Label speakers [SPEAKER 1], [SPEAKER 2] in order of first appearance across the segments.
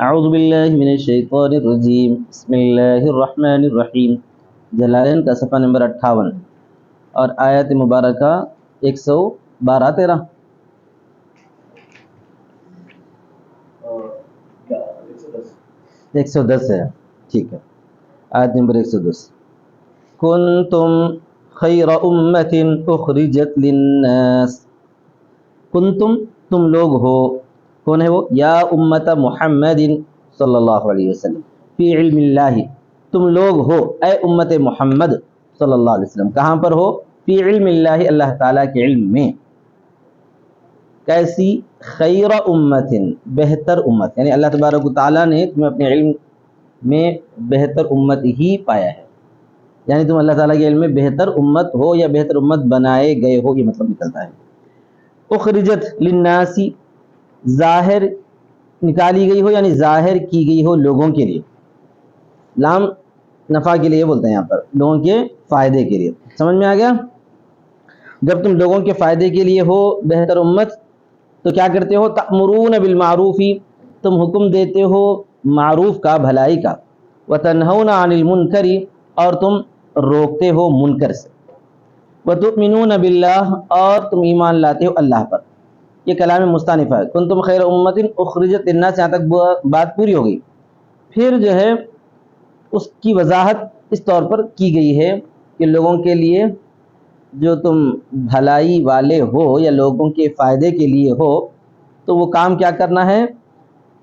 [SPEAKER 1] اعوذ باللہ من الشیطان الرجیم بسم اللہ الرحمن الرحیم۔ جلالین کا صفحہ نمبر 58 اور آیت مبارکہ 112 110 ہے، ٹھیک ہے۔ آیت نمبر 110، کنتم خیر امت اخرجت للناس، کنتم تم لوگ ہو، کون ہے وہ؟ یا امت محمد صلی اللہ علیہ وسلم، فی علم اللہ، تم لوگ ہو اے امت محمد صلی اللہ علیہ وسلم، کہاں پر ہو؟ فی علم اللہ، اللہ تعالیٰ کے علم میں۔ کیسی؟ خیر امت، بہتر امت، یعنی اللہ تبارک و تعالیٰ نے تمہیں اپنے علم میں بہتر امت ہی پایا ہے، یعنی تم اللہ تعالیٰ کے علم میں بہتر امت ہو یا بہتر امت بنائے گئے ہو، یہ مطلب نکلتا ہے۔ اخرجت للناس، ظاہر نکالی گئی ہو یعنی ظاہر کی گئی ہو لوگوں کے لیے، لام نفع کے لیے بولتے ہیں یہاں پر، لوگوں کے فائدے کے لیے۔ سمجھ میں آ گیا؟ جب تم لوگوں کے فائدے کے لیے ہو بہتر امت تو کیا کرتے ہو؟ تأمرون بالمعروف، تم حکم دیتے ہو معروف کا، بھلائی کا، وتنہون عن المنکر، اور تم روکتے ہو منکر سے، وتؤمنون باللہ، اور تم ایمان لاتے ہو اللہ پر۔ یہ کلام مستانفہ ہے، کنتم خیر امت اخرجت للناس، یہاں تک بات پوری ہو گئی۔ پھر جو ہے اس کی وضاحت اس طور پر کی گئی ہے کہ لوگوں کے لیے جو تم بھلائی والے ہو یا لوگوں کے فائدے کے لیے ہو تو وہ کام کیا کرنا ہے؟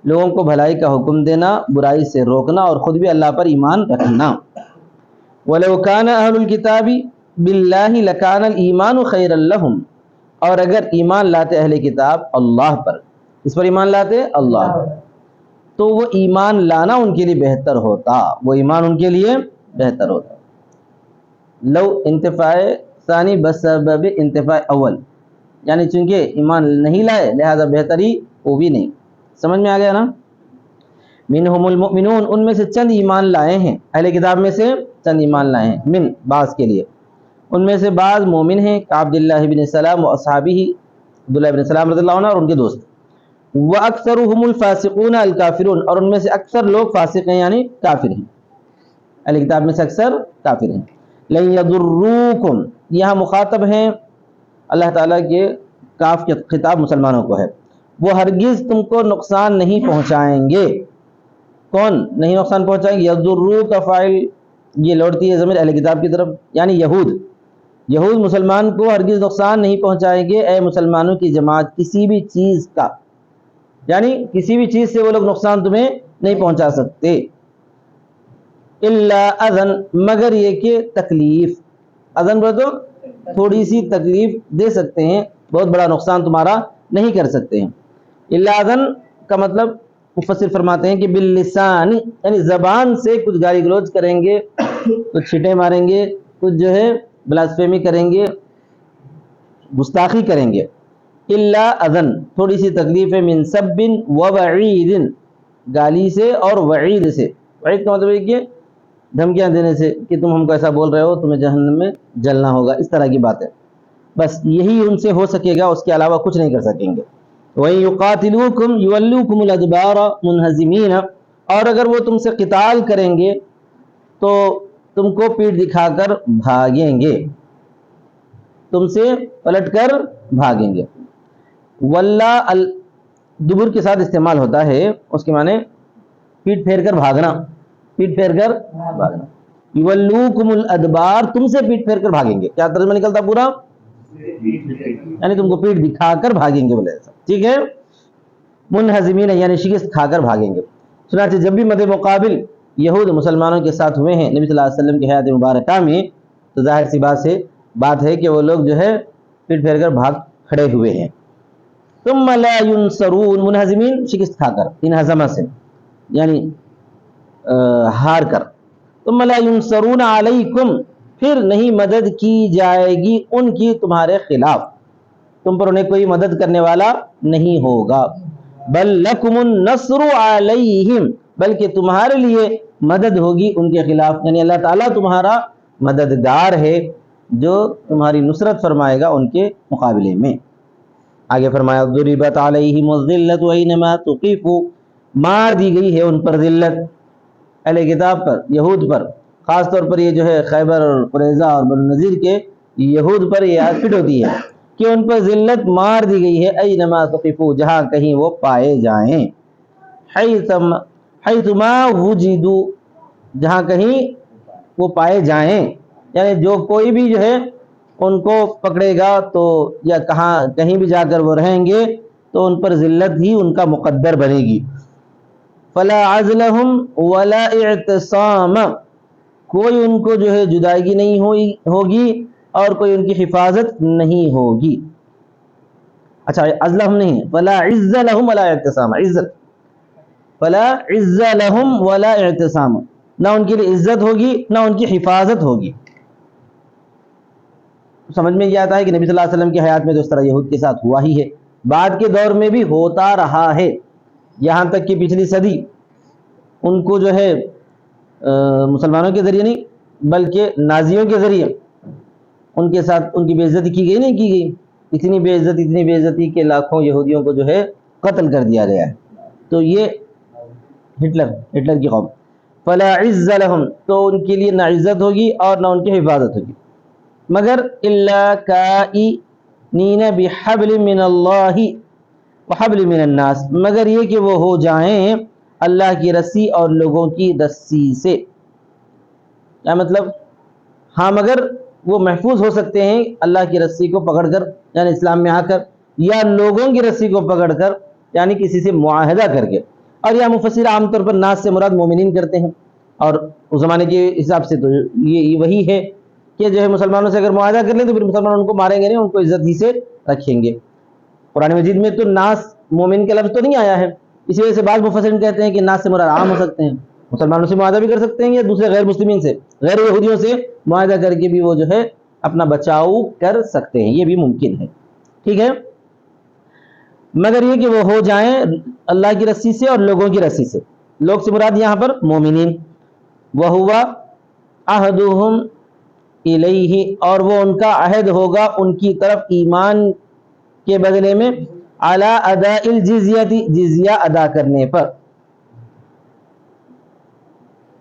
[SPEAKER 1] لوگوں کو بھلائی کا حکم دینا، برائی سے روکنا، اور خود بھی اللہ پر ایمان رکھنا۔ وَلَوْ كَانَ أَهْلُ الْكِتَابِ بِاللَّهِ لَكَانَ الْإِيمَانُ خَيْرًا لَهُمْ، اور اگر ایمان لاتے اہل کتاب اللہ پر، اس پر ایمان لاتے اللہ پر، تو وہ ایمان لانا ان کے لیے بہتر ہوتا، وہ ایمان ان کے لیے بہتر ہوتا۔ لو انتفاع ثانی بسبب انتفاع اول، یعنی چونکہ ایمان نہیں لائے لہذا بہتر ہی وہ بھی نہیں۔ سمجھ میں آ گیا نا؟ منہم المؤمنون، ان میں سے چند ایمان لائے ہیں، اہل کتاب میں سے چند ایمان لائے ہیں، من بعض کے لیے، ان میں سے بعض مومن ہیں، عبداللہ بن سلام و اصحابہ، عبداللہ بن سلام رضی اللہ عنہ اور ان کے دوست۔ وَأَكْثَرُهُمُ الْفَاسِقُونَ الْكَافِرُونَ، اور ان میں سے اکثر لوگ فاسق ہیں یعنی کافر ہیں، اہل کتاب میں سے اکثر کافر ہیں۔ لَن يَضُرُّوكُمْ، یہاں مخاطب ہیں اللہ تعالیٰ کے کاف کے خطاب مسلمانوں کو ہے، وہ ہرگز تم کو نقصان نہیں پہنچائیں گے۔ کون نہیں نقصان پہنچائیں گے؟ یضرو کا فاعل یہ لوٹتی ہے ضمیر اہل کتاب کی طرف، یعنی یہود مسلمان کو ہرگز نقصان نہیں پہنچائیں گے، اے مسلمانوں کی جماعت، کسی بھی چیز کا، یعنی کسی بھی چیز سے وہ لوگ نقصان تمہیں نہیں پہنچا سکتے۔ الا اذن، مگر یہ کہ تکلیف، اذن بولے تو تھوڑی سی تکلیف دے سکتے ہیں، بہت بڑا نقصان تمہارا نہیں کر سکتے ہیں۔ الا اذن کا مطلب مفسر فرماتے ہیں کہ باللسان، یعنی زبان سے کچھ گالی گلوچ کریں گے، کچھ چھٹے ماریں گے، کچھ جو ہے بلاسفیمی کریں گے، گستاخی کریں گے۔ الا اذن تھوڑی سی تکلیف ہے، من سب ووعید، گالی سے اور وعید سے، وعید کا مطلب ہے کہ دھمکیاں دینے سے کہ تم ہم کو ایسا بول رہے ہو، تمہیں جہنم میں جلنا ہوگا، اس طرح کی باتیں، بس یہی ان سے ہو سکے گا، اس کے علاوہ کچھ نہیں کر سکیں گے۔ وَإِن يُقَاتِلُوكُمْ يُوَلُّوكُمُ الْأَدْبَارَ مُنْهَزِمِينَ، اور اگر وہ تم سے قتال کریں گے تو تم کو پیٹھ دکھا کر بھاگیں گے، تم سے پلٹ کر بھاگیں گے۔ واللہ دبر کے ساتھ استعمال ہوتا ہے، اس کے معنی پیٹھ پھیر کر بھاگنا، پیٹھ پھیر کر بھاگنا۔ یولوکم الادبار، تم سے پیٹھ پھیر کر بھاگیں گے، کیا ترجمہ نکلتا پورا؟ یعنی تم کو پیٹھ دکھا کر بھاگیں گے، بولے ایسا، ٹھیک ہے۔ منہزمین یعنی شکست کھا کر بھاگیں گے۔ چنانچہ جب بھی مد مقابل یہود مسلمانوں کے ساتھ ہوئے ہیں نبی صلی اللہ علیہ وسلم کی حیات مبارکہ میں، تو ظاہر سی بات ہے کہ وہ لوگ جو ہے پیٹھ پھیر کر بھاگ کھڑے ہوئے ہیں۔ ثم لا ينصرون، منہزمین شکست کھا کر، انہزمہ سے یعنی ہار کر۔ ثم لا ينصرون علیکم، پھر نہیں مدد کی جائے گی ان کی تمہارے خلاف، تم پر انہیں کوئی مدد کرنے والا نہیں ہوگا۔ بل لکم النصر علیہم، بلکہ تمہارے لیے مدد ہوگی ان کے خلاف، یعنی اللہ تعالیٰ تمہارا مددگار ہے جو تمہاری نصرت فرمائے گا ان کے مقابلے میں۔ آگے فرمایا ضربت علیہم الذلۃ اینما ثقفوا، مار دی گئی ہے ان پر ذلت، اہل کتاب پر، یہود پر، خاص طور پر یہ جو ہے خیبر اور قریظہ اور بنو النضیر کے یہود پر یہ آیت فٹ ہوتی ہے کہ ان پر ذلت مار دی گئی ہے، اینما ثقفوا، جہاں کہیں وہ پائے جائیں، حیثما وجدوا، جہاں کہیں وہ پائے جائیں، یعنی جو کوئی بھی جو ہے ان کو پکڑے گا تو یا کہیں بھی جا کر وہ رہیں گے تو ان پر ذلت ہی ان کا مقدر بنے گی۔ فلا عزلہم ولا اعتصام، کوئی ان کو جو ہے جدائیگی نہیں ہوگی اور کوئی ان کی حفاظت نہیں ہوگی۔ اچھا عزلہم نہیں، فلا عز لہم ولا اعتصام، عزت، فلا عز لہم ولا اعتصام، نہ ان کے لیے عزت ہوگی نہ ان کی حفاظت ہوگی۔ سمجھ میں یہ آتا ہے کہ نبی صلی اللہ علیہ وسلم کی حیات میں تو اس طرح یہود کے ساتھ ہوا ہی ہے، بعد کے دور میں بھی ہوتا رہا ہے، یہاں تک کہ پچھلی صدی ان کو جو ہے مسلمانوں کے ذریعے نہیں بلکہ نازیوں کے ذریعے ان کے ساتھ ان کی بے عزتی کی گئی، نہیں کی گئی، اتنی بے عزتی کہ لاکھوں یہودیوں کو جو ہے قتل کر دیا گیا ہے۔ تو یہ ہٹلر کی قوم، فلا عز لہم، تو ان کے لیے نہ عزت ہوگی اور نہ ان کی حفاظت ہوگی، مگر الا کائنین بحبل من اللہ وحبل من الناس، مگر یہ کہ وہ ہو جائیں اللہ کی رسی اور لوگوں کی رسی سے۔ کیا مطلب؟ ہاں مگر وہ محفوظ ہو سکتے ہیں اللہ کی رسی کو پکڑ کر، یعنی اسلام میں آ کر، یا لوگوں کی رسی کو پکڑ کر، یعنی کسی سے معاہدہ کر کے۔ اور یہ مفسر عام طور پر ناس سے مراد مومنین کرتے ہیں، اور اس زمانے کے حساب سے تو یہ وہی ہے کہ جو ہے مسلمانوں سے اگر معاہدہ کر لیں تو پھر مسلمان ان کو ماریں گے نہیں، ان کو عزت ہی سے رکھیں گے۔ قرآن مجید میں تو ناس مومن کا لفظ تو نہیں آیا ہے، اسی وجہ سے بعض مفسرین کہتے ہیں کہ ناس سے مراد عام ہو سکتے ہیں، مسلمانوں سے معاہدہ بھی کر سکتے ہیں یا دوسرے غیر مسلمین سے، غیر یہودیوں سے معاہدہ کر کے بھی وہ جو ہے اپنا بچاؤ کر سکتے ہیں، یہ بھی ممکن ہے، ٹھیک ہے، مگر یہ کہ وہ ہو جائیں اللہ کی رسی سے اور لوگوں کی رسی سے۔ لوگ سے مراد یہاں پر مومنین، وَهُوَ عَهْدُهُمْ إِلَيْهِ، اور وہ ان کا عہد ہوگا ان کی طرف ایمان کے بدلے میں، عَلَىٰ أَدَاءِ الْجِزْيَةِ، جزیہ ادا کرنے پر،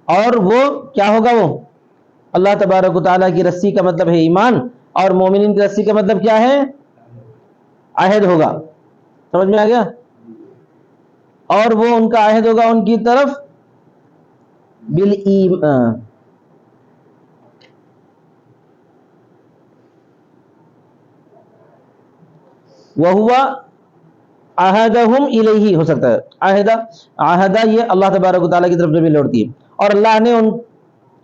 [SPEAKER 1] اور وہ کیا ہوگا؟ وہ اللہ تبارک و تعالیٰ کی رسی کا مطلب ہے ایمان، اور مومنین کی رسی کا مطلب کیا ہے؟ عہد ہوگا، سمجھ میں آ گیا؟ اور وہ ان کا عہد ہوگا ان کی طرف بالایمان، وَهُوَ عَهَدَهُمْ إِلَيْهِ، ہو سکتا ہے عہدہ یہ اللہ تبارک و تعالیٰ کی طرف سے بھی لوٹتی ہے، اور اللہ نے ان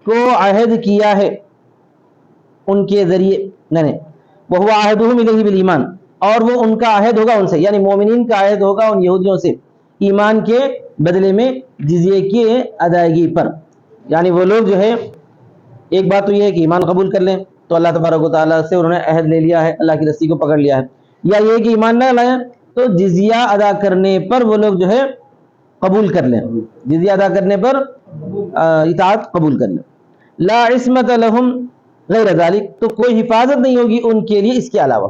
[SPEAKER 1] کو عہد کیا ہے ان کے ذریعے، نہیں وَهُوَ عَهَدُهُمْ إِلَيْهِ بالایمان، اور وہ ان کا عہد ہوگا ان سے، یعنی مومنین کا عہد ہوگا ان یہودیوں سے ایمان کے بدلے میں جزیے کی ادائیگی پر۔ یعنی وہ لوگ جو ہے، ایک بات تو یہ ہے کہ ایمان قبول کر لیں تو اللہ تبارک و تعالیٰ سے انہوں نے عہد لے لیا ہے، اللہ کی رسی کو پکڑ لیا ہے، یا یہ کہ ایمان نہ لائیں تو جزیہ ادا کرنے پر وہ لوگ جو ہے قبول کر لیں، جزیہ ادا کرنے پر اطاعت قبول کر لیں۔ لا عصمت لہم غیر ذالک، تو کوئی حفاظت نہیں ہوگی ان کے لیے اس کے علاوہ،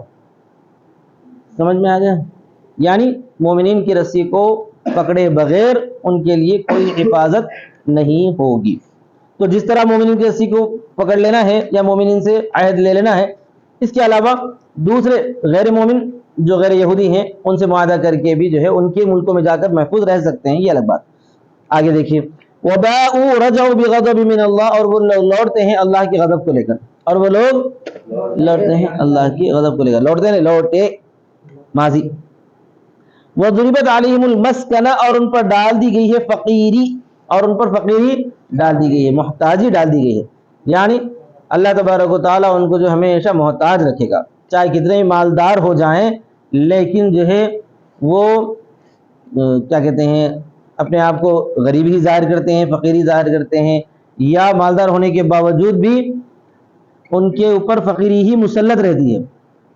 [SPEAKER 1] سمجھ میں آ گیا؟ یعنی مومنین کی رسی کو پکڑے بغیر ان کے لیے کوئی حفاظت نہیں ہوگی۔ تو جس طرح مومنین کی رسی کو پکڑ لینا ہے یا مومنین سے عہد لے لینا ہے، اس کے علاوہ دوسرے غیر مومن جو غیر یہودی ہیں ان سے معاہدہ کر کے بھی جو ہے ان کے ملکوں میں جا کر محفوظ رہ سکتے ہیں، یہ الگ بات۔ آگے دیکھیے، وَبَاءُوا رَجَعُوا بِغَضَبٍ مِّنَ اللَّهِ، اور وہ لوٹتے ہیں اللہ کی غضب کو لے کر، اور وہ لوگ لوٹتے ہیں اللہ کی غضب کو لے کر، لوٹتے ہیں لوٹے ماضی۔ وَضُرِبَتْ عَلَيْهِمُ الْمَسْكَنَةُ، اور ان پر ڈال دی گئی ہے فقیری، اور ان پر فقیری ڈال دی گئی ہے، محتاجی ڈال دی گئی ہے، یعنی اللہ تبارک و تعالیٰ ان کو جو ہمیشہ محتاج رکھے گا، چاہے کتنے ہی مالدار ہو جائیں، لیکن جو ہے وہ کیا کہتے ہیں اپنے آپ کو غریب ہی ظاہر کرتے ہیں، فقیری ظاہر کرتے ہیں، یا مالدار ہونے کے باوجود بھی ان کے اوپر فقیری ہی مسلط رہتی ہے۔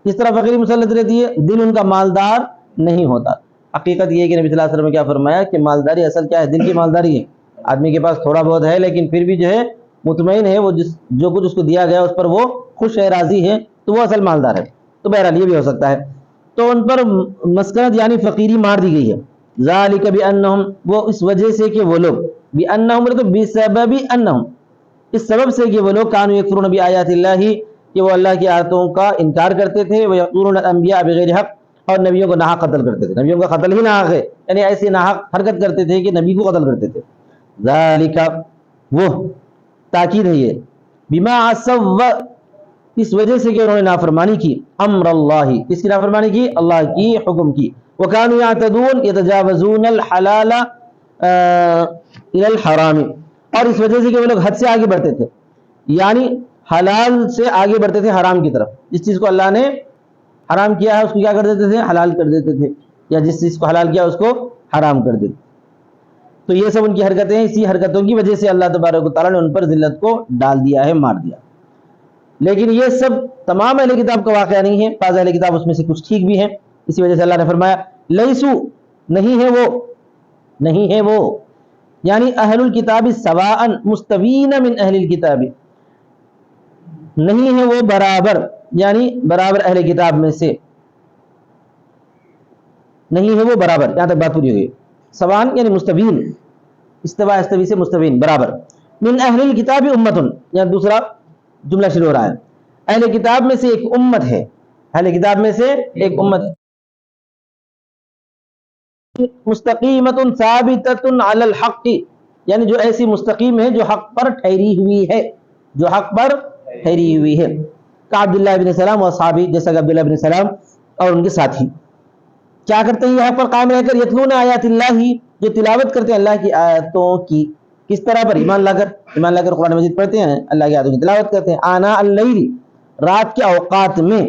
[SPEAKER 1] کس طرح فقیری مسلط رہتی ہے؟ دل ان کا مالدار نہیں ہوتا۔ حقیقت یہ ہے کہ نبی صلی اللہ علیہ وسلم نے کیا فرمایا کہ مالداری اصل کیا ہے؟ دل کی مالداری ہے۔ آدمی کے پاس تھوڑا بہت ہے لیکن پھر بھی جو ہے مطمئن ہے، وہ جو کچھ اس کو دیا گیا اس پر وہ خوش ہے، راضی ہے، تو وہ اصل مالدار ہے۔ تو بہرحال یہ بھی ہو سکتا ہے۔ تو ان پر مسکنت یعنی فقیری مار دی گئی ہے، ذالک بانہم، وہ اس وجہ سے کہ وہ لوگ، بانہم بولے تو بسبب انہم، اس سبب سے کہ وہ لوگ کانوا یکفرون بآیات اللہ، کہ وہ اللہ کی آیاتوں کا انکار کرتے تھے، ویقتلون الانبیاء بغیر حق، اور نبیوں کو ناحق قتل کرتے تھے، نبیوں کا قتل ہی ناحق ہے، یعنی ایسی ناحق حرکت کرتے تھے کہ نبی کو قتل کرتے تھے. ذالک، وہ تاکید ہے یہ، بما عصوا، اس وجہ سے کہ انہوں نے نافرمانی کی، امر اللہ، کس کی نافرمانی کی؟ اللہ کی حکم کی، وکانوا یعتدون یتجاوزون الحلال الی الحرام، اور اس وجہ سے کہ وہ لوگ حد سے آگے بڑھتے تھے، یعنی حلال سے آگے بڑھتے تھے حرام کی طرف. جس چیز کو اللہ نے حرام کیا ہے اس کو کیا کر دیتے تھے؟ حلال کر دیتے تھے، یا جس چیز کو حلال کیا اس کو حرام کر دیتے. تو یہ سب ان کی حرکتیں ہیں، اسی حرکتوں کی وجہ سے اللہ تبارک و تعالیٰ نے ان پر ذلت کو ڈال دیا ہے، مار دیا. لیکن یہ سب تمام اہل کتاب کا واقعہ نہیں ہے، بعض اہل کتاب اس میں سے کچھ ٹھیک بھی ہیں. اسی وجہ سے اللہ نے فرمایا لیسو، نہیں ہے وہ، نہیں ہے وہ، یعنی اہل الکتاب سواء مستوین من اہل الکتاب، نہیں ہے وہ برابر، یعنی برابر اہل کتاب میں سے، نہیں ہے وہ برابر. یہاں تک بات پوری ہوئی. سوان یعنی مستوین، استوا استوی سے مستوین، برابر. من اہل الکتاب امتن، یعنی دوسرا جملہ شروع ہو رہا ہے، اہل کتاب میں سے ایک امت ہے، اہل کتاب میں سے ایک امت، مستقیمت ثابتۃ علی الحق، یعنی جو ایسی مستقیم ہے جو حق پر ٹھہری ہوئی ہے، جو حق پر ٹھہری ہوئی ہے. کہ عبداللہ ابن سلام و صحابی، جیسا کہ عبداللہ ابن سلام اور ان کے ساتھی کیا کرتے ہیں یہ حق پر قائم رہ کر؟ یتلون آیات اللہ، جو تلاوت کرتے ہیں اللہ کی آیاتوں کی. کس طرح پر؟ ایمان لا کر، ایمان لا کر قرآن مجید پڑھتے ہیں، اللہ کی آیاتوں کی تلاوت کرتے ہیں. آنا اللیل، رات کے اوقات میں،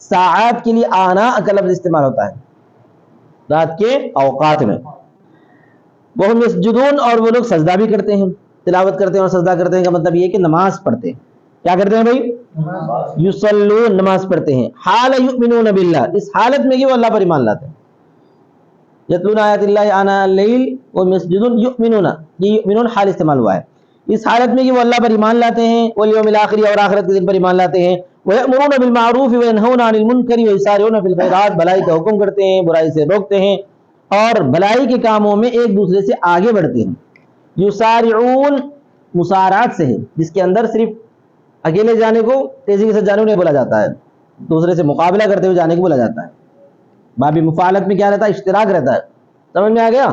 [SPEAKER 1] ساعات کے لیے آنا کا لفظ استعمال ہوتا ہے، رات کے اوقات میں. وہم یسجدون، اور وہ لوگ سجدہ بھی کرتے ہیں، تلاوت کرتے ہیں اور سجدہ کرتے ہیں کا مطلب یہ کہ نماز پڑھتے ہیں. کیا کرتے ہیں بھائی؟ یصلون، نماز پڑھتے ہیں. حال یؤمنون باللہ، اس حالت میں کہ وہ اللہ پر ایمان لاتے ہیں. یتلون آیات اللہ آناء اللیل وہم یسجدون، یؤمنون، یہ یؤمنون حال استعمال ہوا ہے، اس حالت میں کہ وہ اللہ پر ایمان لاتے ہیں، والیوم الآخر، اور آخرت کے دن پر ایمان لاتے ہیں. وَيَأْمُرُونَ بِالْمَعْرُوفِ وَيَنْهَوْنَ عَنِ الْمُنْكَرِ وَيُسَارِعُونَ فِي الْخَيْرَاتِ، بھلائی کا حکم کرتے ہیں، برائی سے روکتے ہیں، اور بھلائی کے کاموں میں ایک دوسرے سے آگے بڑھتے ہیں. یسارعون مسارعات سے ہے، جس کے اندر صرف اکیلے جانے کو تیزی کے ساتھ جانے کو نہیں بولا جاتا ہے، دوسرے سے مقابلہ کرتے ہوئے جانے کو بولا جاتا ہے. باب مفعلت میں کیا رہتا ہے؟ اشتراک رہتا ہے. سمجھ میں آ گیا؟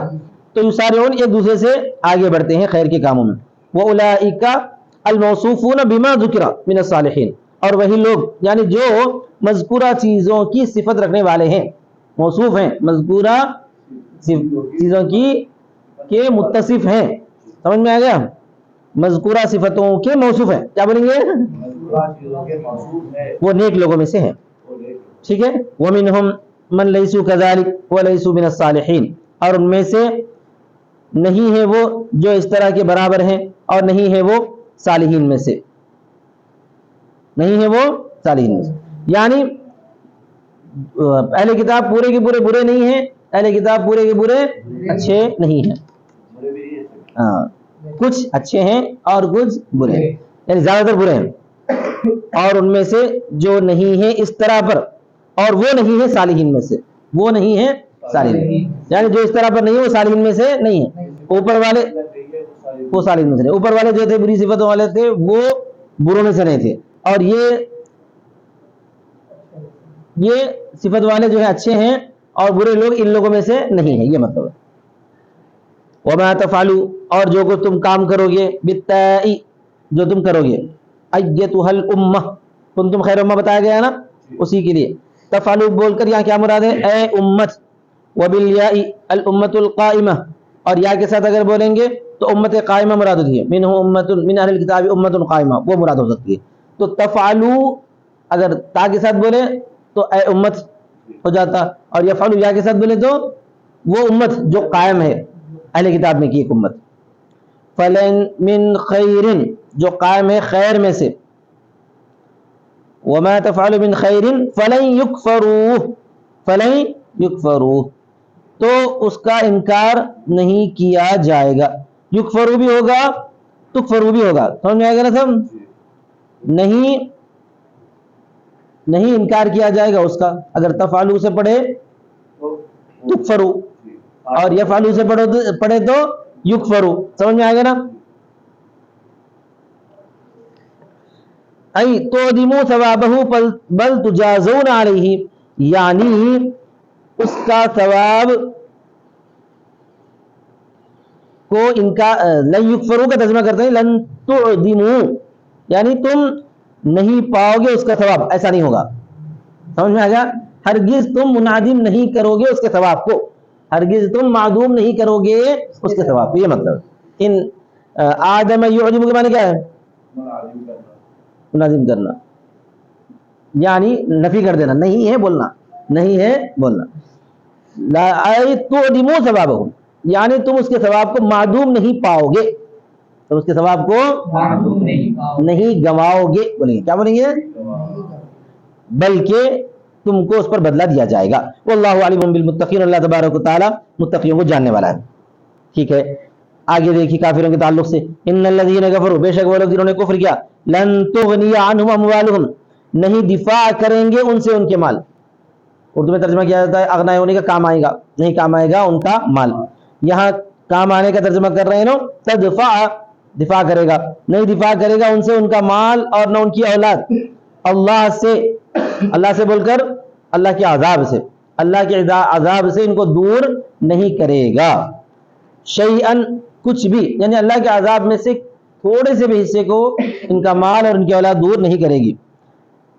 [SPEAKER 1] تو یسارعون ایک دوسرے سے آگے بڑھتے ہیں خیر کے کاموں میں. وَأُولَئِكَ الْمَوْصُوفُونَ بِمَا ذُكِرَ مِنَ الصَّالِحِينَ، اور وہی لوگ یعنی جو مذکورہ چیزوں کی صفت رکھنے والے ہیں، موصوف ہیں، مذکورہ چیزوں کی کے متصف ہیں. سمجھ میں آ گیا؟ مذکورہ صفتوں کے موصوف ہیں. کیا بولیں گے؟ وہ نیک لوگوں میں سے ہیں. ٹھیک ہے. وَمِنْهُمْ مَنْ لَيْسُوا كَذَلِكَ وَلَيْسُوا مِنَ الصَّالِحِينَ، اور ان میں سے نہیں ہے وہ جو اس طرح کے برابر ہیں، اور نہیں ہے وہ صالحین میں سے، نہیں ہے وہ صالحین میں سے. یعنی اہل کتاب پورے کے پورے برے نہیں ہیں، اہل کتاب پورے کے پورے اچھے نہیں ہیں. ہاں، کچھ اچھے ہیں اور کچھ برے ہیں، یعنی زیادہ تر برے ہیں. اور ان میں سے جو نہیں ہے اس طرح پر، اور وہ نہیں ہے صالحین میں سے، وہ نہیں ہے صالحین، یعنی جو اس طرح پر نہیں ہے وہ صالحین میں سے نہیں ہے. اوپر والے وہ صالحین میں سے نہیں، اوپر والے جو تھے بری صفتوں والے تھے وہ بروں میں سے نہیں تھے، اور یہ صفت والے جو ہیں اچھے ہیں، اور برے لوگ ان لوگوں میں سے نہیں ہیں، یہ مطلب ہے. وَمَا تَفْعَلُوا، اور جو کچھ تم کام کرو گے، بِالتَّاءِ، جو تم کرو گے، اَيَّتُهَا الْأُمَّةُ، کنتم خیر امہ بتایا گیا نا، اسی کے لیے تفعلوا بول کر یہاں کیا مراد ہے؟ اے امت. وَبِالْيَاءِ الْأُمَّةُ الْقَائِمَةُ، اور یا کے ساتھ اگر بولیں گے تو امت قائمہ مراد ہوتی ہے. منہ امت من اہل الکتاب امت قائمہ، وہ مراد ہو سکتی ہے. تو تفعلوا اگر تا کے ساتھ بولے تو اے امت ہو جاتا، اور یفعلوا یا کے ساتھ بولے تو وہ امت جو قائم ہے اہل کتاب میں کی ایک امت. فلن من خیر، جو قائم ہے خیر میں سے. وما تفعل من خیر فلن یکفروہ، فلن یکفروہ، تو اس کا انکار نہیں کیا جائے گا. یکفرو بھی ہوگا، تکفرو بھی ہوگا. سمجھ میں آئے گا نا سب؟ نہیں انکار کیا جائے گا اس کا. اگر تفعلوا سے پڑھے تکفرو، اور یفعلو سے پڑھے تو یکفرو. سمجھ میں آئے گا نا؟ ای تودمو ثوابہ بل تجازون علیہ، یعنی اس کا ثواب کو ان کا لن یکفرو کا ترجمہ کرتے ہیں لن تعدمو، یعنی تم نہیں پاؤ گے اس کا ثواب، ایسا نہیں ہوگا. سمجھ میں آ گیا؟ ہرگز تم منعدم نہیں کرو گے اس کے ثواب کو، ہرگز تم معدوم نہیں کرو گے اس کے ثواب کو. یہ مطلب ان آدم یعدم کے معنی کیا ہے؟ منعدم کرنا، یعنی نفی کر دینا، نہیں ہے بولنا، نہیں ہے بولنا. لا تعدمو ثوابہ، یعنی تم اس کے ثواب کو معدوم نہیں پاؤ گے، تم اس کے ثواب کو نہیں گواؤ گے. بولیں گے کیا بولیں گے؟ بلکہ تم کو اس پر بدلہ دیا جائے گا. واللہ علیم بالمتقین، اللہ تبارک و تعالی متقیوں کو جاننے والا ہے. ٹھیک ہے، آگے دیکھیے کافروں کے تعلق سے، ان الذین کفروا، بے شک وہ لوگ جنہوں نے کفر کیا، لن تغنی عنہم اموالہم، نہیں دفاع کریں گے ان سے ان کے مال. اردو میں ترجمہ کیا جاتا ہے اغنیاء ہونے کا، کام آئے گا، نہیں کام آئے گا ان کا مال. یہاں کام آنے کا ترجمہ کر رہے ہیں نا، تدفع، دفاع کرے گا، نہیں دفاع کرے گا ان سے ان کا مال اور نہ ان کی اولاد، اللہ سے، اللہ سے بول کر اللہ کے عذاب سے، اللہ کے عذاب سے ان کو دور نہیں کرے گا. شیئن، کچھ بھی، یعنی اللہ کے عذاب میں سے تھوڑے سے بھی حصے کو ان کا مال اور ان کی اولاد دور نہیں کرے گی.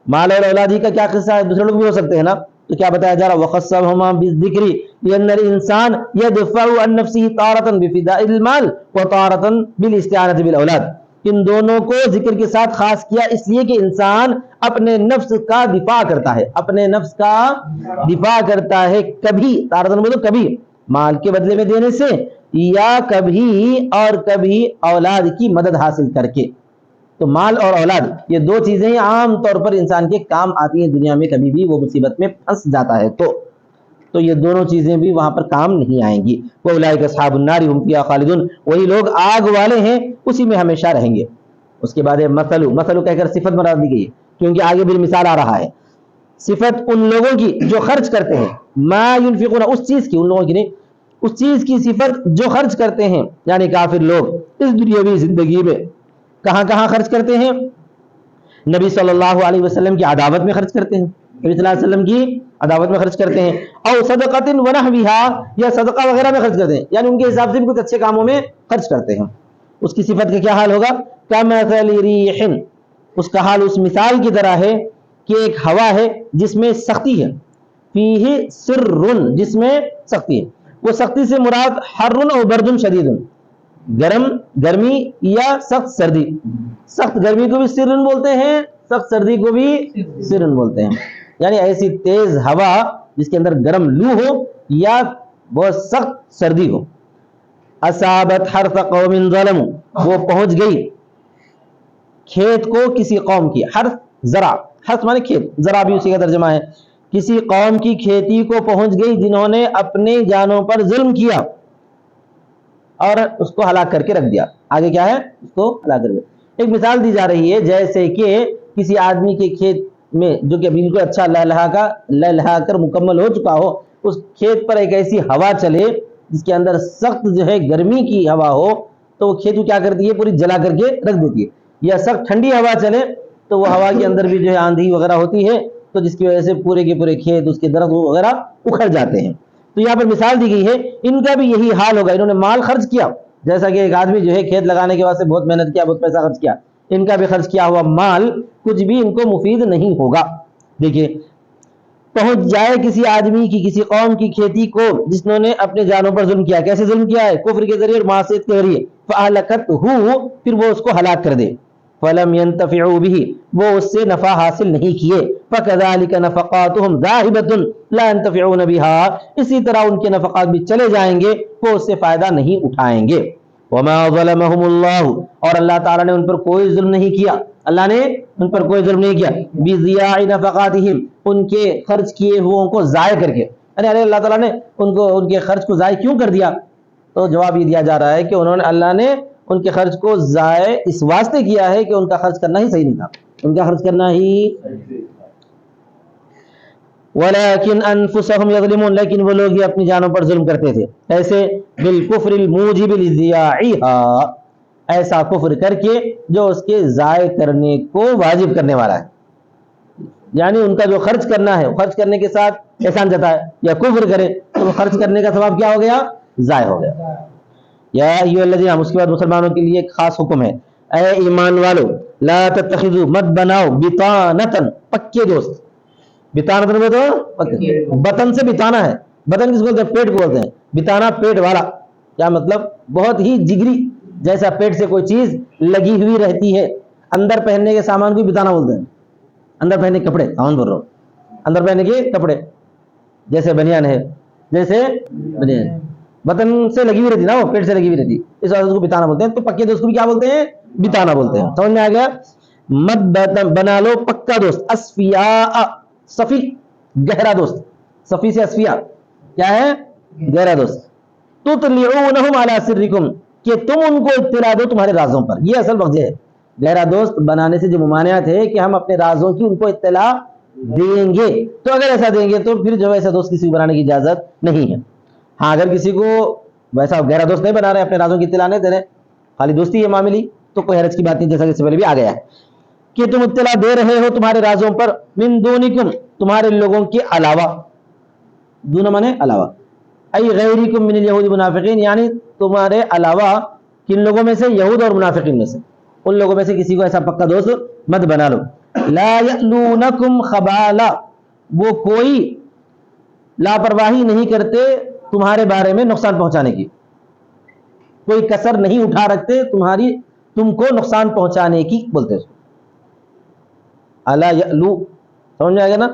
[SPEAKER 1] مال اور اولاد ہی کا کیا قصہ ہے؟ دوسرے لوگ بھی ہو سکتے ہیں نا. تو کیا بتایا جا رہا؟ وَخَصَّهُمَا بِالذِّكْرِ لِأَنَّ الْإِنسَانَ يَدْفَعُ عَنْ نَفْسِهِ تَارَةً بِفِدَاءِ الْمَالِ وَتَارَةً بِالِاسْتِعَانَةِ بِالْأَوْلَادِ. ان دونوں کو ذکر کے ساتھ خاص کیا اس لیے کہ انسان اپنے نفس کا دفاع کرتا ہے، اپنے نفس کا دفاع کرتا ہے، کبھی تارتن بولو کبھی مال کے بدلے میں دینے سے، یا کبھی اور کبھی اولاد کی مدد حاصل کر کے. تو مال اور اولاد یہ دو چیزیں عام طور پر انسان کے کام آتی ہیں دنیا میں، کبھی بھی وہ مصیبت میں پھنس جاتا ہے تو یہ دونوں چیزیں بھی وہاں پر کام نہیں آئیں گی. وَأُولَٰئِكَ أَصْحَابُ النَّارِ هُمْ فِيهَا خَالِدُونَ، وہی لوگ آگ والے ہیں، اسی میں ہمیشہ رہیں گے. اس کے بعد مثل کہہ کر صفت مراد دی گئی ہے، کیونکہ آگے بھی مثال آ رہا ہے. صفت ان لوگوں کی جو خرچ کرتے ہیں، ما ينفقون، اس چیز کی، ان لوگوں کی نہیں، اس چیز کی صفت جو خرچ کرتے ہیں، یعنی کافر لوگ اس دنیاوی زندگی میں کہاں کہاں خرچ کرتے ہیں؟ نبی صلی اللہ علیہ وسلم کی عداوت میں خرچ کرتے ہیں، نبی صلی اللہ علیہ وسلم کی عداوت میں خرچ کرتے ہیں، او صدقۃ ونحوھا، یا صدقہ وغیرہ میں خرچ کرتے ہیں، یعنی ان کے حساب سے بھی کچھ اچھے کاموں میں خرچ کرتے ہیں. اس کی صفت کا کیا حال ہوگا؟ کمثل ریح، اس کا حال اس مثال کی طرح ہے کہ ایک ہوا ہے جس میں سختی ہے، فیہ سر، جس میں سختی ہے. وہ سختی سے مراد حر او برد شدید، گرمی یا سخت سردی. سخت گرمی کو بھی سرن بولتے ہیں، سخت سردی کو بھی سرن بولتے ہیں، یعنی ایسی تیز ہوا جس کے اندر گرم لو ہو یا بہت سخت سردی ہو. اصابت حرث قوم ظلموا، وہ پہنچ گئی کھیت کو کسی قوم کی، حرث زرع، حرث مانے کھیت، زرع بھی اسی کا ترجمہ ہے، کسی قوم کی کھیتی کو پہنچ گئی جنہوں نے اپنے جانوں پر ظلم کیا اور اس کو ہلاک کر کے رکھ دیا. آگے کیا ہے؟ اس کو ہلاک کر دیا. ایک مثال دی جا رہی ہے جیسے کہ کسی آدمی کے کھیت میں جو کہ بالکل اچھا لہلہا کر مکمل ہو چکا ہو، اس کھیت پر ایک ایسی ہوا چلے جس کے اندر سخت جو ہے گرمی کی ہوا ہو، تو وہ کھیت کو کیا کرتی ہے؟ پوری جلا کر کے رکھ دیتی ہے. یا سخت ٹھنڈی ہوا چلے تو وہ ہوا کے اندر بھی جو ہے آندھی وغیرہ ہوتی ہے، تو جس کی وجہ سے پورے کے پورے کھیت، اس کے درخت وغیرہ اکھڑ جاتے ہیں. تو یہاں پر مثال دی گئی ہے ان کا بھی یہی حال ہوگا. انہوں نے مال خرچ کیا، جیسا کہ ایک آدمی جو ہے کھیت لگانے کے واسطے بہت محنت کیا، بہت پیسہ خرچ کیا، ان کا بھی خرچ کیا ہوا مال کچھ بھی ان کو مفید نہیں ہوگا. دیکھیے، پہنچ جائے کسی آدمی کی، کسی قوم کی کھیتی کو جس نے اپنے جانوں پر ظلم کیا. کیسے ظلم کیا ہے؟ کفر کے ذریعے اور معصیت کے ذریعے. فَأَهْلَكَتْهُ، پھر وہ اس کو ہلاک کر دے. فَلَمْ يَنْتَفِعُوا بِهِ، وہ اس سے نفع حاصل نہیں کیے. فَكَذَلِكَ نَفَقَاتُهُمْ ذَاهِبَةٌ لَا يَنْتَفِعُونَ بِهَا، اسی طرح ان کے نفقات بھی چلے جائیں گے، وہ اس سے فائدہ نہیں اٹھائیں گے. وَمَا ظَلَمَهُمُ اللَّهُ، اور اللہ تعالیٰ نے ان پر کوئی ظلم نہیں کیا، اللہ نے ان پر کوئی ظلم نہیں کیا. بِضِيَاعِ نَفَقَاتِهِمْ، ان کے خرچ کیے ہوئوں کو ضائع کر کے. یعنی اللہ تعالیٰ نے ان کے خرچ کو ضائع کیوں کر دیا؟ تو جواب یہ دیا جا رہا ہے کہ اللہ نے ان کے خرچ کو ضائع اس واسطے کیا ہے کہ ان کا خرچ کرنا ہی صحیح نہیں تھا، ان کا خرچ کرنا ہی. ولیکن انفسہم یظلمون، لیکن وہ لوگ یہ اپنی جانوں پر ظلم کرتے تھے. کیسے؟ بالکفر الموجب لضیاعہا، ایسا کفر کر کے جو اس کے ضائع کرنے کو واجب کرنے والا ہے. یعنی ان کا جو خرچ کرنا ہے، خرچ کرنے کے ساتھ احسان جتائے یا کفر کرے تو وہ خرچ کرنے کا ثواب کیا ہو گیا؟ ضائع ہو گیا. یا ایھا الذین، اس کے بعد مسلمانوں کے لیے ایک خاص حکم ہے. اے ایمان والو، لا تتخذوا، مت بناؤ، بطانتن، پکے دوست. بطانتن بولو، بطن سے بتانا ہے. بطن کس کو بولتے ہیں؟ پیٹ کو بولتے ہیں. بتانا پیٹ والا. کیا مطلب؟ بہت ہی جگری، جیسا پیٹ سے کوئی چیز لگی ہوئی رہتی ہے. اندر پہننے کے سامان کو بتانا بولتے ہیں. اندر پہننے کے کپڑے، سامان بول رہا ہوں، اندر پہننے کے کپڑے، جیسے بنیان ہے، جیسے بنیان بطن سے لگی ہوئی رہتی نا، وہ پیٹ سے لگی ہوئی رہتی، اس وجہ سے اس کو بتانا بولتے ہیں. تو پکے دوست کو بھی کیا بولتے ہیں؟ بتانا بولتے ہیں. سمجھ میں آ گیا؟ مت بنا لو پکا دوست. اسفیاء، صفی، گہرا دوست. صفی سے اسفیاء کیا ہے؟ گہرا دوست. تطلعونہم علی سرکم، کہ تم ان کو اطلاع دو تمہارے رازوں پر. یہ اصل وجہ ہے. گہرا دوست بنانے سے جو ممانعت ہے کہ ہم اپنے رازوں کی ان کو اطلاع دیں گے. تو اگر ایسا دیں گے تو پھر جو ایسا دوست کسی کو بنانے کی اجازت نہیں ہے. ہاں اگر کسی کو ویسا گہرا دوست نہیں بنا رہے، اپنے رازوں کی اطلاع نہیں دے رہے، خالی دوستی ہے معاملی، تو کوئی حرج کی بات نہیں، جیسا کہ اس سے پہلے بھی آ گیا ہے کہ تم اطلاع دے رہے ہو تمہارے رازوں پر، من دونکم، تمہارے لوگوں کے علاوہ. دون مانے علاوہ، ای غیرکم من الیہود منافقین، یعنی تمہارے علاوہ کن لوگوں میں سے؟ یہود اور منافقین میں سے. ان لوگوں میں سے کسی کو ایسا پکا دوست مت بنا لو. لا یألونکم خبالا، وہ کوئی لاپرواہی نہیں کرتے تمہارے بارے میں نقصان پہنچانے کی، کوئی کسر نہیں اٹھا رکھتے تم کو نقصان پہنچانے کی بولتے ہیں. الا یألو، سمجھ میں آ گیا نا؟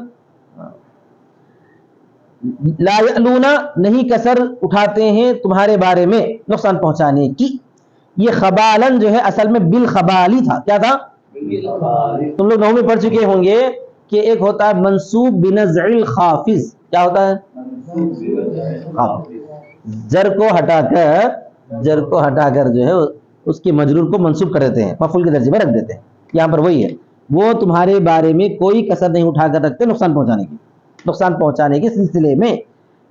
[SPEAKER 1] لا یألونا، نہیں کسر اٹھاتے ہیں تمہارے بارے میں نقصان پہنچانے کی. یہ خبالن جو ہے اصل میں بالخبالی تھا. کیا تھا؟ تم لوگ نحو میں پڑھ چکے ہوں گے کہ ایک ہوتا ہے منصوب بنزع الخافض. کیا ہوتا ہے؟ جر کو ہٹا کر جو ہے اس کے مجرور کو منصوب کر دیتے ہیں، مفعول کے درجے میں رکھ دیتے ہیں. یہاں پر وہی ہے، وہ تمہارے بارے میں کوئی کسر نہیں اٹھا کر رکھتے نقصان پہنچانے کے سلسلے میں.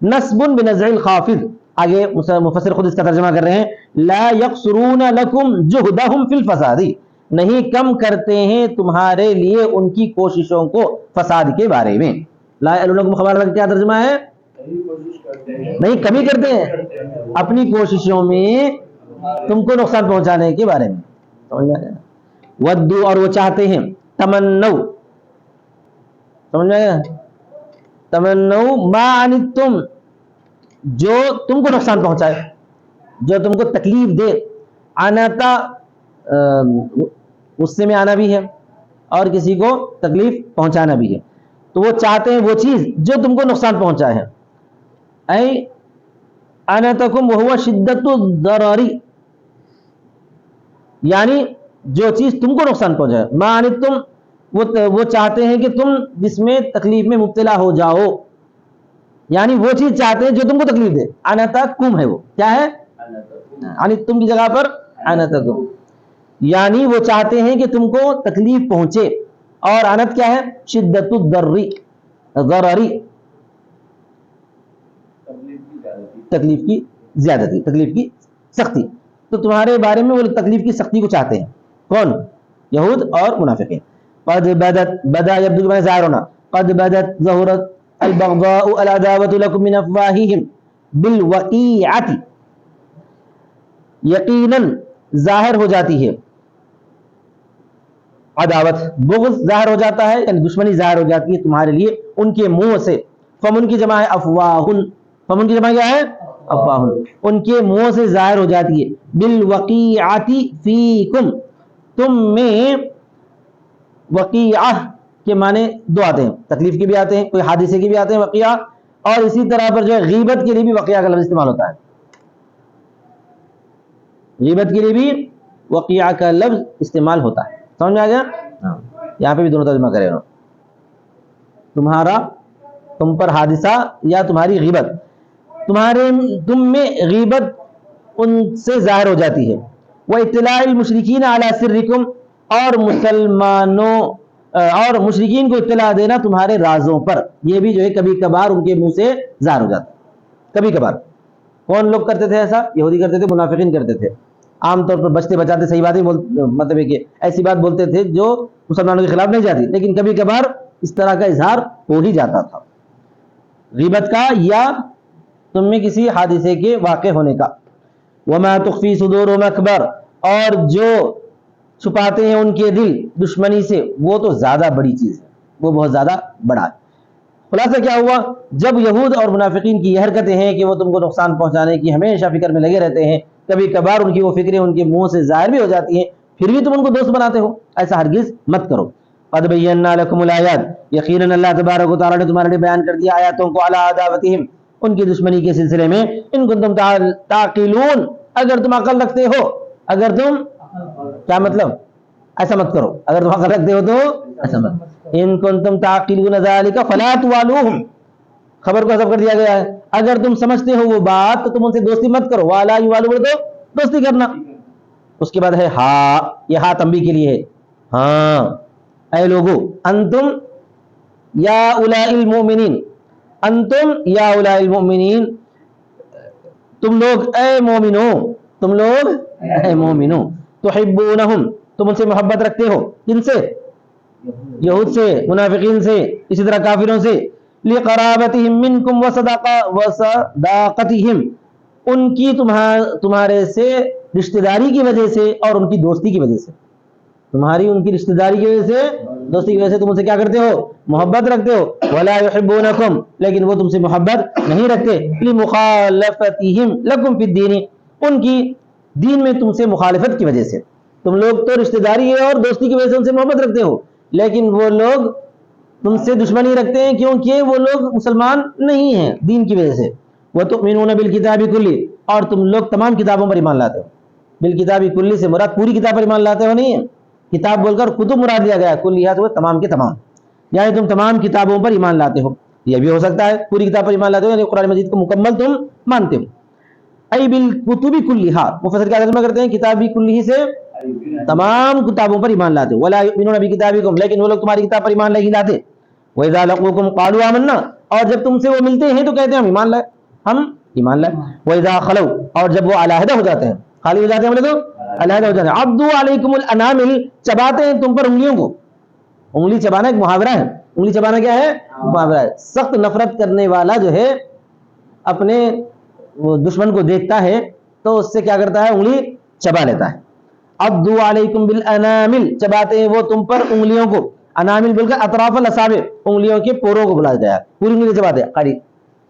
[SPEAKER 1] نصب بنزع الخافض، آگے مفسر خود اس کا ترجمہ کر رہے ہیں. لا یقصرون لکم جہدہم فی الفساد، نہیں کم کرتے ہیں تمہارے لیے ان کی کوششوں کو فساد کے بارے میں. لا یألونکم خبالا کا کیا ترجمہ ہے؟ نہیں کمی کرتے ہیں اپنی کوششوں میں تم کو نقصان پہنچانے کے بارے میں. ودو، اور وہ چاہتے ہیں. تمنو، سمجھ میں آیا؟ تمنو ما عنتم، جو تم کو نقصان پہنچائے، جو تم کو تکلیف دے. آناتا غصے میں آنا بھی ہے اور کسی کو تکلیف پہنچانا بھی ہے. تو وہ چاہتے ہیں وہ چیز جو تم کو نقصان پہنچائے ہیں. اے انتکم وہو شدت الضرر، یعنی جو چیز تم کو نقصان پہنچائے. ما انتم، وہ چاہتے ہیں کہ تم جس میں تکلیف میں مبتلا ہو جاؤ، یعنی وہ چیز چاہتے ہیں جو تم کو تکلیف دے. انتکم ہے، وہ کیا ہے؟ انتم کی جگہ پر انتکم، یعنی وہ چاہتے ہیں کہ تم کو تکلیف پہنچے. اور انت کیا ہے؟ شدت الضرر، تکلیف کی زیادتی، تکلیف کی سختی. تو تمہارے بارے میں وہ تکلیف کی سختی کو چاہتے ہیں. کون؟ یہود اور منافقین. قد بدت، بدا یبدو کے معنی ظاہر ہونا. قد بدت ظہورت البغضاء العداوۃ لکم من افواہہم بالوقیعۃ، یقیناً ظاہر ہو جاتی ہے عداوت، بغض ظاہر ہو جاتا ہے، یعنی دشمنی ظاہر ہو جاتی ہے تمہارے لیے ان کے منہ سے. فمن کی جمع ہے افواہن، فمن کی جمع کیا ہے؟ افواہن، ان کے منہ سے ظاہر ہو جاتی ہے. بالوقیعۃ فیکم، تم میں. وقیعہ کے معنی دو آتے ہیں، تکلیف کے بھی آتے ہیں، کوئی حادثے کے بھی آتے ہیں وقیعہ، اور اسی طرح پر جو ہے غیبت کے لیے بھی وقیعہ کا لفظ استعمال ہوتا ہے. غیبت کے لیے بھی وقیعہ کا لفظ استعمال ہوتا ہے. سمجھ میں آ گیا؟ یہاں پہ بھی دونوں ترجمہ کرے انہوں. تم پر حادثہ یا تمہاری غیبت، تم میں غیبت ان سے ظاہر ہو جاتی ہے. وَإِطْلَاعِ الْمُشْرِكِينَ عَلَى سِرِّكُمْ، اور مسلمانوں اور مشرکین کو اطلاع دینا تمہارے رازوں پر، یہ بھی جو ہے کبھی کبھار ان کے منہ سے ظاہر ہو جاتا ہے، کبھی کبھار۔ کون لوگ کرتے تھے ایسا؟ یہودی کرتے تھے، منافقین کرتے تھے، عام طور پر بچتے بچاتے صحیح باتیں مطلب ہے کہ ایسی بات بولتے تھے جو مسلمانوں کے خلاف نہیں جاتی، لیکن کبھی کبھار اس طرح کا اظہار ہو ہی جاتا تھا غیبت کا یا تم میں کسی حادثے کے واقع ہونے کا۔ وما تخفی صدورہم اکبر، اور جو چھپاتے ہیں ان کے دل دشمنی سے، وہ تو زیادہ بڑی چیز ہے، وہ بہت زیادہ بڑا ہے۔ خلاصہ کیا ہوا؟ جب یہود اور منافقین کی یہ حرکتیں ہیں کہ وہ تم کو نقصان پہنچانے کی ہمیشہ فکر میں لگے رہتے ہیں، کبھی کبھار ان کی وہ فکریں ان کے منہ سے ظاہر بھی ہو جاتی ہیں، پھر بھی تم ان کو دوست بناتے ہو، ایسا ہرگز مت کرو۔ قد بینا لکم الآیات، یقیناً اللہ تبارک و تعالیٰ نے تمہارے لیے بیان کر دیا آیاتوں کو، علی عداوتہم، ان کی دشمنی کے سلسلے میں، ان کنتم تعقلون، اگر تم عقل رکھتے ہو، اگر تم، کیا مطلب؟ ایسا مت کرو، اگر تم عقل رکھتے ہو تو ایسا مت، ان کنتم تعقلون ذلک فلا توالوہم، خبر کو حذف کر دیا گیا ہے، اگر تم سمجھتے ہو وہ بات تو تم ان سے دوستی مت کرو، والا یوالو بولے تو دوستی کرنا۔ اس کے بعد ہے ہاں، یہ ہاں تنبیہ کے لیے ہے، ہاں اے لوگو، انتم یا اولائی المؤمنین، انتم یا اولائی المؤمنین، تم لوگ اے مومنو، تم لوگ اے مومنو، تحبونہم، تم ان سے محبت رکھتے ہو، کن سے؟ یہود سے، منافقین سے، اسی طرح کافروں سے، لقرابتہم منکم وصداقتہم، ان کی تمہارے سے رشتہ داری کی وجہ سے اور ان کی دوستی کی وجہ سے، تمہاری ان کی رشتہ داری کی وجہ سے، دوستی کی وجہ سے تم ان سے کیا کرتے ہو؟ محبت رکھتے ہو۔ ولا یحبونکم، لیکن وہ تم سے محبت نہیں رکھتے، لمخالفتہم لکم فی الدین، ان کی دین میں تم سے مخالفت کی وجہ سے، تم لوگ تو رشتہ داری ہے اور دوستی کی وجہ سے ان سے محبت رکھتے ہو، لیکن وہ لوگ تم سے دشمنی رکھتے ہیں کیونکہ وہ لوگ مسلمان نہیں ہیں دین کی وجہ سے۔ وَتُؤْمِنُونَ بِالْكِتَابِ كُلِّهِ، اور تم لوگ تمام کتابوں پر ایمان لاتے ہو، بالکتاب کلی سے مراد پوری کتاب پر ایمان لاتے ہو نہیں ہے، کتاب بول کر کتب مراد لیا گیا ہے، کلیہ سے تمام کے تمام، یعنی تم تمام کتابوں پر ایمان لاتے ہو، یہ بھی ہو سکتا ہے پوری کتاب پر ایمان لاتے ہو، یعنی قرآن مجید کو مکمل تم مانتے ہو۔ ای بالکتب کلیہا، مفسر کیا ترجمہ کرتے ہیں؟ کتاب کلی سے تمام کتابوں پر ایمان لاتے ہو۔ ولا یؤمنون بکتابکم، لیکن وہ لوگ تمہاری کتاب پر ایمان نہیں لاتے۔ وَإِذَا لَقُوكُمْ قَالُوا آمَنَّا، اور جب تم سے وہ ملتے ہیں تو کہتے ہیں ہم ایمان لائے، ہم ایمان لائے۔ وَإِذَا خَلَوْا، اور جب وہ علیحدہ ہو جاتے ہیں، خالی ہو جاتے ہیں بولے تو علیحدہ ہو جاتے ہیں، عَضُّوا عَلَيْكُمُ الْأَنَامِلَ، چباتے ہیں تم پر انگلیوں کو، انگلی چبانا ایک محاورہ ہے، انگلی چبانا کیا ہے؟ محاورہ ہے۔ سخت نفرت کرنے والا جو ہے اپنے دشمن کو دیکھتا ہے تو اس سے کیا کرتا ہے؟ انگلی چبا لیتا ہے۔ عَضُّوا عَلَيْكُمْ بِالْأَنَامِلِ، چباتے ہیں وہ تم پر انگلیوں کو، انامل بول کر اطراف الاصابع، انگلیوں کے پوروں کو بلایا جایا، پوری انگلی چباتے ہیں، قاری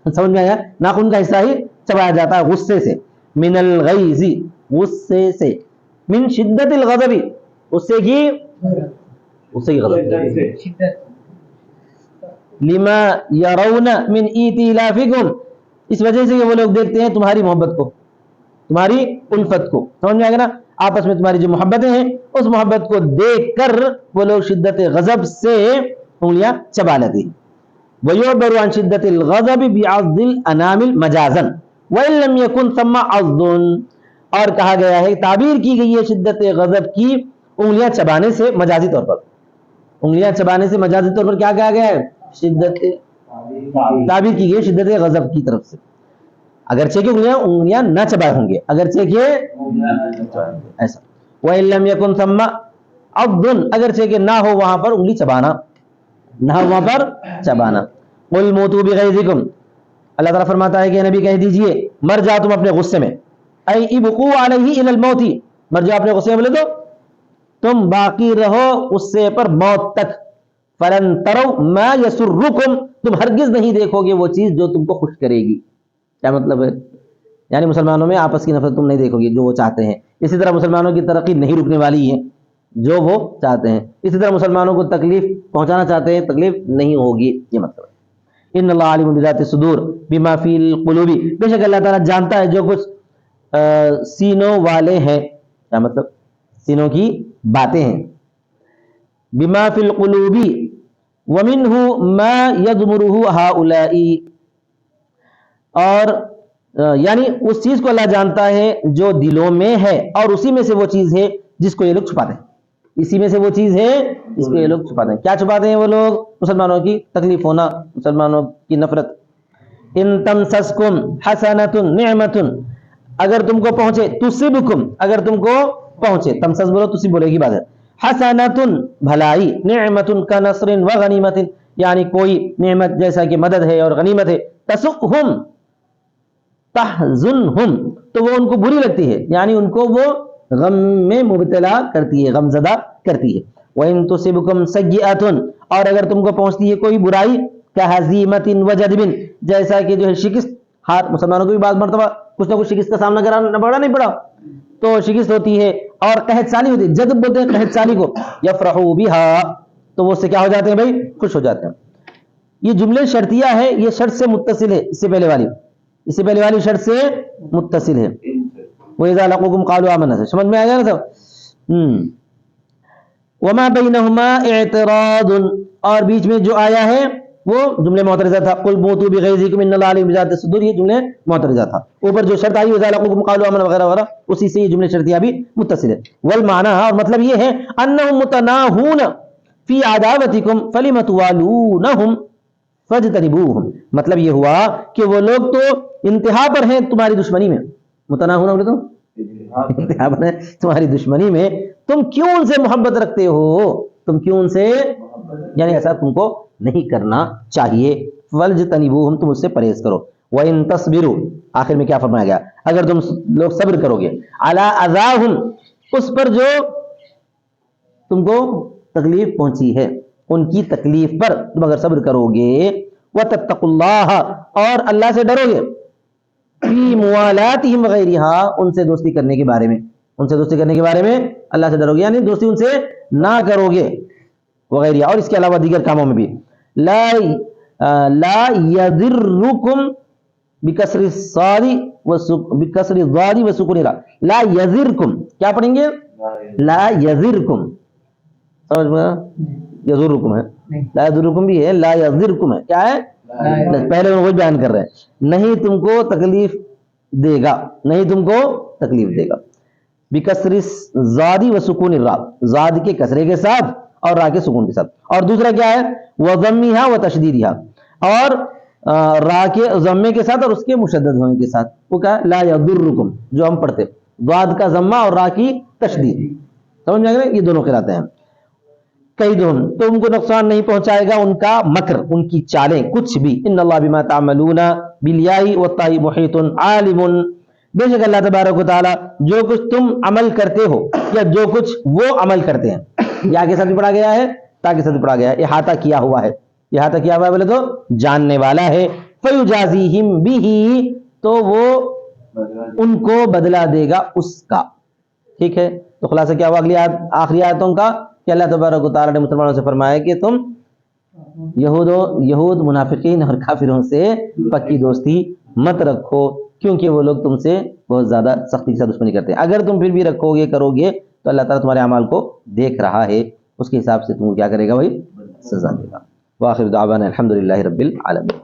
[SPEAKER 1] سمجھ میں آیا؟ ناخن کا حصہ ہی چبایا جاتا ہے غصے سے، من الغیظ، غصے سے، من شدت الغضب، غصے کی غضب، لما یرون من ایتلافکم، اس وجہ سے کہ وہ لوگ دیکھتے ہیں تمہاری محبت کو، تمہاری الفت کو، سمجھ میں آ گیا نا؟ آپس میں تمہاری جو محبتیں ہیں اس محبت کو دیکھ کر وہ لوگ شدت غضب سے انگلیاں چبا لیتی ہیں۔ وَيُعْبَرُ عَنْ شِدَّةِ الْغَضَبِ بِعَضِّ الْأَنَامِلِ مَجَازًا وَإِن لَّمْ يَكُنْ ثَمَّ عَضٌّ، اور کہا گیا ہے، تعبیر کی گئی ہے شدت غضب کی انگلیاں چبانے سے مجازی طور پر، انگلیاں چبانے سے مجازی طور پر کیا کہا گیا ہے؟ شدت، تعبیر کی گئی ہے شدت غضب کی طرف سے، اگرچہ کہ انگلیاں نہ چبائے ہوں گے، اگرچہ کہ ایسا۔ وَإِن لَّمْ يَكُنْ ثَمَّ عَضٌّ، اگرچہ کہ نہ ہو وہاں پر انگلی چبانا، نہ ہو وہاں پر چبانا۔ قُلْ مُوتُوا بِغَيْظِكُمْ، اللہ تعالیٰ فرماتا ہے کہ نبی کہہ دیجئے مر جاؤ تم اپنے غصے میں، اَيْ اِبْقُوا عَلَيْهِ إِلَى الْمَوْتِ، مر جاؤ اپنے غصے میں، بولے تو تم باقی رہو غصے پر موت تک۔ فَلَن تَرَوْا مَا يَسُرُّكُمْ، تم ہرگز نہیں دیکھو گے وہ چیز جو تم کو خوش کرے گی۔ کیا مطلب ہے؟ یعنی مسلمانوں میں آپس کی نفرت تم نہیں دیکھو گی جو وہ چاہتے ہیں، اسی طرح مسلمانوں کی ترقی نہیں رکنے والی ہے جو وہ چاہتے ہیں، اسی طرح مسلمانوں کو تکلیف پہنچانا چاہتے ہیں، تکلیف نہیں ہوگی، یہ مطلب ہے۔ ان اللہ علیم بذات الصدور بما فی القلوب، بے شک اللہ تعالیٰ جانتا ہے جو کچھ سینوں والے ہیں، کیا مطلب؟ سینوں کی باتیں ہیں۔ بما فی القلوب ومنہ ما یضمرہ ہؤلاء، اور یعنی اس چیز کو اللہ جانتا ہے جو دلوں میں ہے، اور اسی میں سے وہ چیز ہے جس کو یہ لوگ چھپاتے ہیں، اسی میں سے وہ چیز ہے جس کو یہ لوگ چھپاتے ہیں. کیا چھپاتے ہیں وہ لوگ؟ مسلمانوں کی تکلیف ہونا، مسلمانوں کی نفرت. ان تمسسکم حسنۃ نعمۃ، اگر تم کو پہنچے، تصبکم اگر تم کو پہنچے، تمسس بولو تصب بولے کی بات ہے، حسنۃ بھلائی، نعمۃ کا نصر و غنیمت یعنی کوئی نعمت جیسا کہ مدد ہے اور غنیمت ہے، تسؤہم تحزنہم تو وہ ان کو بری لگتی ہے، یعنی ان کو وہ غم میں مبتلا کرتی ہے، غم زدہ کرتی ہے. وَإِن تُصِبْكُمْ سَيِّئَةٌ اور اگر تم کو پہنچتی ہے کوئی برائی، كَهَزِيمَةٍ وَجَدْبٍ جیسا کہ جو ہے شکست، ہاتھ مسلمانوں کو بھی بعض مرتبہ کچھ نہ کچھ شکست کا سامنا کرنا پڑا نہیں پڑا، تو شکست ہوتی ہے اور قحط سالی ہوتی ہے، جذب بولتے ہیں قحط سالی کو، یفرحوا بها تو وہ اس سے کیا ہو جاتے ہیں بھائی؟ خوش ہو جاتے ہیں. یہ جملے شرطیہ ہے، یہ شرط سے متصل ہے، اس سے پہلے والی شرط سے متصل ہے. وَإِذَا لَقُوكُمْ قَالُوا آمَنَّا سمجھ میں آ گیا نا سب؟ وَمَا بَيْنَهُمَا اعْتِرَاضٌ اور بیچ میں جو آیا ہے وہ جملے معترضہ تھا. قُلْ مُوتُوا بِغَيْظِكُمْ إِنَّ اللَّهَ عَلِيمٌ بِذَاتِ الصُّدُورِ یہ جملے معترضہ تھا. اوپر جو شرط آئی وَإِذَا لَقُوكُمْ قَالُوا آمَنَّا وغیرہ وغیرہ اسی سے یہ جملے شرطیہ بھی متصل ہے. والمعنى اور مطلب یہ ہے أَنَّهُمْ مُتَنَاهُونَ فِي عَدَاوَتِكُمْ فَلِمَ تُوَالُونَهُمْ فَاجْتَنِبُوهُمْ مطلب یہ ہوا کہ وہ لوگ تو انتہا پر ہیں تمہاری دشمنی میں. متناہون بولے تو انتہا پر ہیں تمہاری دشمنی میں، تم کیوں ان سے محبت رکھتے ہو؟ تم کیوں ان سے، یعنی ایسا تم کو نہیں کرنا چاہیے. فَلْجْتَنِبُوهُمْ تم اس سے پرہیز کرو. وَإِن تَصْبِرُوا آخر میں کیا فرمایا گیا؟ اگر تم لوگ صبر کرو گے، عَلَىٰ أَذَاهُمْ اس پر جو تم کو تکلیف پہنچی ہے، ان کی تکلیف پر تم اگر صبر کرو گے، وَتَتَّقُوا اللَّهَ اور اللہ سے ڈرو گے، فِي مُوَالَاتِهِمْ وَغَيْرِهَا ان سے دوستی کرنے کے بارے میں، ان سے دوستی کرنے کے بارے میں اللہ سے ڈرو گے، یعنی دوستی ان سے نہ کرو گے، وغیرہ اور اس کے علاوہ دیگر کاموں میں بھی. لا يضركم بکسر الصاد وسکون الراء لا يضركم کیا پڑھیں گے؟ لا يضركم سمجھ میں یضرکم ہے، لا یضرکم بھی ہے، لا یضرکم ہے، کیا ہے؟ پہلے وہ بیان کر رہے ہیں، نہیں تم کو تکلیف دے گا، نہیں تم کو تکلیف دے گا. بکسر الزاد وسکون الراء زاد کے کسرے کے ساتھ اور را کے سکون کے ساتھ. اور دوسرا کیا ہے؟ وضمها وتشدیدها اور را کے ضمے کے ساتھ اور اس کے مشدد ہونے کے ساتھ. وہ کیا ہے؟ لا یضرکم جو ہم پڑھتے ضاد کا ضمہ اور را کی تشدید، سمجھ میں آ گیا؟ یہ دونوں قراءتیں ہیں. کیدہم تو ان کو نقصان نہیں پہنچائے گا ان کا مکر، ان کی چالیں کچھ بھی. ان اللہ بما تعملون بالیاء والتاء محیط عالم بے شک اللہ تبارک و تعالی جو کچھ تم عمل کرتے ہو یا جو کچھ وہ عمل کرتے ہیں، یا کے ساتھ بھی پڑھا گیا ہے، تا کے ساتھ بھی پڑھا گیا ہے، احاطہ کیا ہوا ہے، احاطہ کیا ہوا ہے بولے تو جاننے والا ہے. فیجازیہم بہ تو وہ ان کو بدلہ دے گا اس کا. ٹھیک ہے، تو خلاصہ کیا ہوا اگلی آخری آیتوں کا کہ اللہ تبارک و تعالی نے مسلمانوں سے فرمایا کہ تم یہود منافقین اور کافروں سے پکی دوستی مت رکھو، کیونکہ وہ لوگ تم سے بہت زیادہ سختی کے ساتھ دشمنی کرتے ہیں. اگر تم پھر بھی رکھو گے کرو گے تو اللہ تعالیٰ تمہارے اعمال کو دیکھ رہا ہے، اس کے حساب سے تم کیا کرے گا بھائی؟ سزا دے گا. وآخر دعوانا الحمدللہ رب العالمین.